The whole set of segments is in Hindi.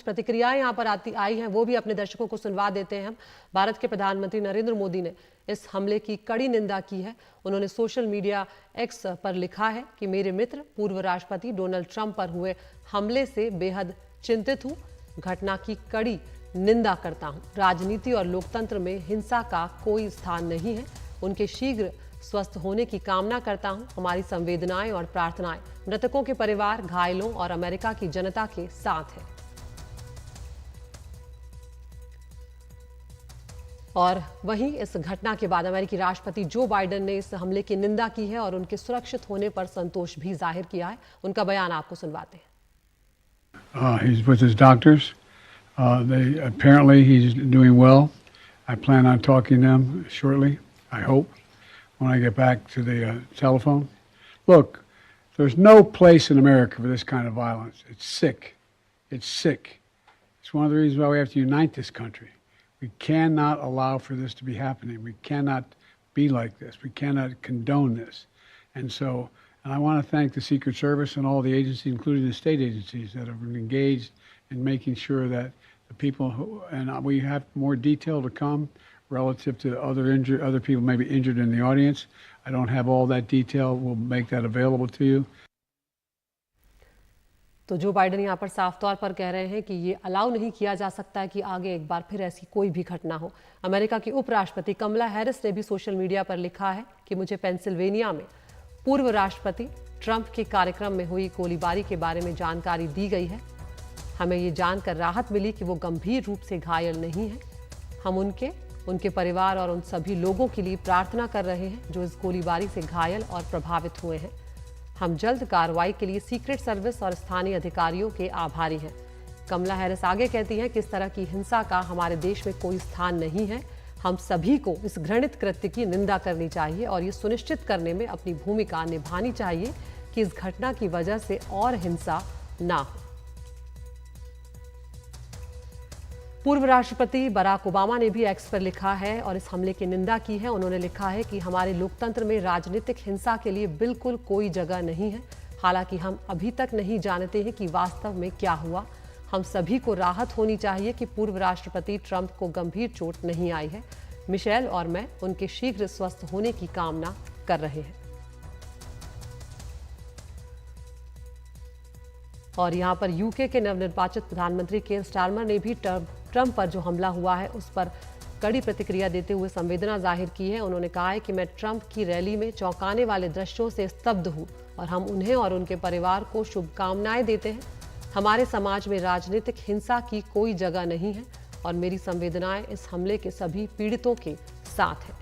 प्रतिक्रियाएं यहाँ पर आई हैं वो भी अपने दर्शकों को सुनवा देते हैं हम। भारत के प्रधानमंत्री नरेंद्र मोदी ने इस हमले की कड़ी निंदा की है। उन्होंने सोशल मीडिया एक्स पर लिखा है कि मेरे मित्र पूर्व राष्ट्रपति डोनाल्ड ट्रंप पर हुए हमले से बेहद चिंतित हूं। घटना की कड़ी निंदा करता हूं। राजनीति और लोकतंत्र में हिंसा का कोई स्थान नहीं है। उनके शीघ्र स्वस्थ होने की कामना करता हूं। हमारी संवेदनाएं और प्रार्थनाएं मृतकों के परिवार, घायलों और अमेरिका की जनता के साथ है। और वहीं इस घटना के बाद अमेरिकी राष्ट्रपति जो बाइडेन ने इस हमले की निंदा की है और उनके सुरक्षित होने पर संतोष भी जाहिर किया है। उनका बयान आपको सुनवाते हैं। He's with his doctors. Apparently he's doing well. I plan on talking to them shortly, I hope, when I get back to the telephone. Look, there's no place in America for this kind of violence. It's sick. It's sick. It's one of the reasons why we have to unite this country. We cannot allow for this to be happening. We cannot be like this. We cannot condone this. And I want to thank the Secret Service and all the agencies, including the state agencies, that have been engaged in making sure that the people and we have more detail to come relative to other people maybe injured in the audience. I don't have all that detail. We'll make that available to you. तो जो बाइडेन यहाँ पर साफ तौर पर कह रहे हैं कि ये अलाउ नहीं किया जा सकता है कि आगे एक बार फिर ऐसी कोई भी घटना हो। अमेरिका की उपराष्ट्रपति कमला हैरिस ने भी सोशल मीडिया पर लिखा है कि मुझे पेंसिल्वेनिया में पूर्व राष्ट्रपति ट्रंप के कार्यक्रम में हुई गोलीबारी के बारे में जानकारी दी गई है। हमें ये जानकर राहत मिली कि वो गंभीर रूप से घायल नहीं है। हम उनके परिवार और उन सभी लोगों के लिए प्रार्थना कर रहे हैं जो इस गोलीबारी से घायल और प्रभावित हुए हैं। हम जल्द कार्रवाई के लिए सीक्रेट सर्विस और स्थानीय अधिकारियों के आभारी हैं। कमला हैरिस आगे कहती हैं कि इस तरह की हिंसा का हमारे देश में कोई स्थान नहीं है। हम सभी को इस घृणित कृत्य की निंदा करनी चाहिए और ये सुनिश्चित करने में अपनी भूमिका निभानी चाहिए कि इस घटना की वजह से और हिंसा ना हो। पूर्व राष्ट्रपति बराक ओबामा ने भी एक्स पर लिखा है और इस हमले की निंदा की है। उन्होंने लिखा है कि हमारे लोकतंत्र में राजनीतिक हिंसा के लिए बिल्कुल कोई जगह नहीं है। हालांकि हम अभी तक नहीं जानते हैं कि वास्तव में क्या हुआ। हम सभी को राहत होनी चाहिए कि पूर्व राष्ट्रपति ट्रंप को गंभीर चोट नहीं आई है। मिशेल और मैं उनके शीघ्र स्वस्थ होने की कामना कर रहे हैं। और यहां पर यूके के नवनिर्वाचित प्रधानमंत्री केयर स्टारमर ने भी ट्रंप पर जो हमला हुआ है उस पर कड़ी प्रतिक्रिया देते हुए संवेदना जाहिर की है। उन्होंने कहा है कि मैं ट्रंप की रैली में चौंकाने वाले दृश्यों से स्तब्ध हूं और हम उन्हें और उनके परिवार को शुभकामनाएं देते हैं। हमारे समाज में राजनीतिक हिंसा की कोई जगह नहीं है और मेरी संवेदनाएं इस हमले के सभी पीड़ितों के साथ हैं।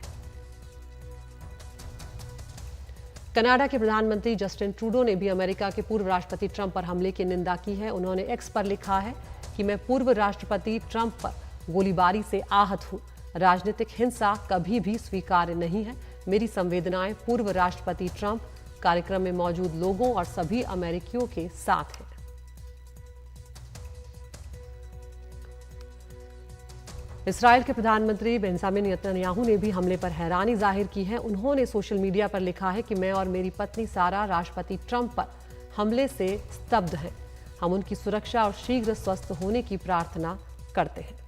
कनाडा के प्रधानमंत्री जस्टिन ट्रूडो ने भी अमेरिका के पूर्व राष्ट्रपति ट्रंप पर हमले की निंदा की है। उन्होंने एक्स पर लिखा है कि मैं पूर्व राष्ट्रपति ट्रंप पर गोलीबारी से आहत हूं। राजनीतिक हिंसा कभी भी स्वीकार्य नहीं है। मेरी संवेदनाएं पूर्व राष्ट्रपति ट्रंप, कार्यक्रम में मौजूद लोगों और सभी अमेरिकियों के साथ हैं। इस्राएल के प्रधानमंत्री बेंजामिन नेतन्याहू ने भी हमले पर हैरानी जाहिर की है। उन्होंने सोशल मीडिया पर लिखा है कि मैं और मेरी पत्नी सारा राष्ट्रपति ट्रंप पर हमले से स्तब्ध हैं। हम उनकी सुरक्षा और शीघ्र स्वस्थ होने की प्रार्थना करते हैं।